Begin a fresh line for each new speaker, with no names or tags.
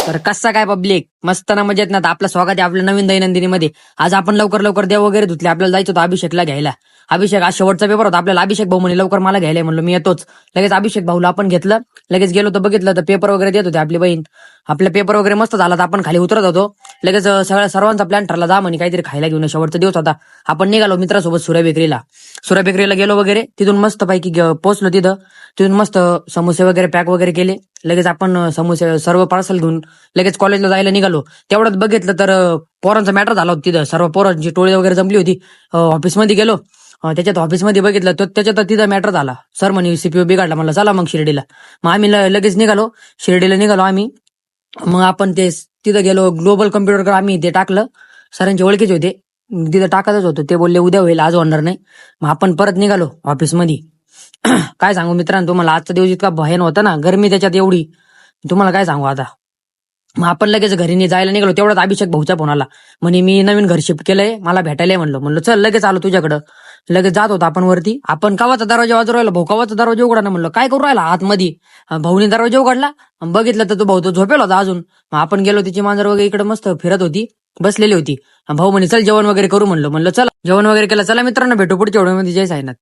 तर कसा काय पब्लिक मस्त ना मजेत ना. तर आपलं स्वागत आहे आपल्या नवीन दैनंदिनीमध्ये. आज आपण लवकर लवकर देव वगैरे धुतले. आपल्याला जायचं होतं अभिषेकला घ्यायला. अभिषेक आज शेवटचा पेपर होता आपल्याला. अभिषेक भाऊ म्हणे लवकर मला घ्यायला म्हणलं मी येतोच. लगेच अभिषेक भाऊला आपण घेतलं. लगेच गेलो तर बघितलं तर पेपर वगैरे देत होते आपली बहीण. आपला पेपर वगैरे मस्त झाला तर आपण खाली उतरत होतो. लगेच सर्वांचा प्लॅन ठरला जा म्हणे काहीतरी खायला घेऊन. शेवटचा दिवस होता. आपण निघालो मित्रासोबत सूर्या बेकरीला गेलो वगैरे. तिथून मस्त पैकी पोहोचलो तिथं. तिथून मस्त समोसे वगैरे पॅक वगैरे केले. लगेच आपण समोसे सर्व पार्सल घेऊन लगेच कॉलेजला जायला निघालो. तेवढ्यात बघितलं तर पोरांचा मॅटर झाला होता तिथं. सर्व पोरांची टोळी वगैरे जमली होती. ऑफिसमध्ये गेलो. त्याच्यात ऑफिसमध्ये बघितलं तर त्याच्यात तिथं मॅटर झाला. सर म्हणे सीपीयू बिघडला. म्हणलं चला मग शिर्डीला. मग आम्ही लगेच निघालो. शिर्डीला निघालो आम्ही. मग आपण ते तिथं गेलो. ग्लोबल कम्प्युटरकडे आम्ही ते टाकलं. सरांचे ओळखीचे होते. तिथं टाकायचं होतं. ते बोलले उद्या होईल आज होणार नाही. मग आपण परत निघालो ऑफिसमध्ये. काय सांगू मित्रांनो तुम्हाला, आजचा दिवस इतका भयान होता ना. गरमी त्याच्यात एवढी, तुम्हाला काय सांगू आता. मग आपण लगेच घरी जायला निघालो. तेवढ्यात अभिषेक भाऊचा फोन आला. म्हणे मी नवीन घर शिफ्ट केलंय, मला भेटायला म्हणलं चल लगेच आलो तुझ्याकडं. लगेच जात होता आपण वरती. आपण कवाचा दरवाजा वाजू राहिला. भाऊ कवाचा दरवाजा उघडा ना. म्हणलं काय करू राहिला आतमध्ये. भाऊनी दरवाजा उघडला. बघितलं तर तो भाऊ तो झोपेला होता अजून. मग आपण गेलो. तिची मांजर वगैरे इकडे मस्त फिरत होती, बसलेली होती. भाऊ म्हणे चल जेवण वगैरे करू. म्हणलं चला जेवण वगैरे केलं. चला मित्रांनो भेटू पुढच्या व्हिडिओमध्ये. जय साईनाथ.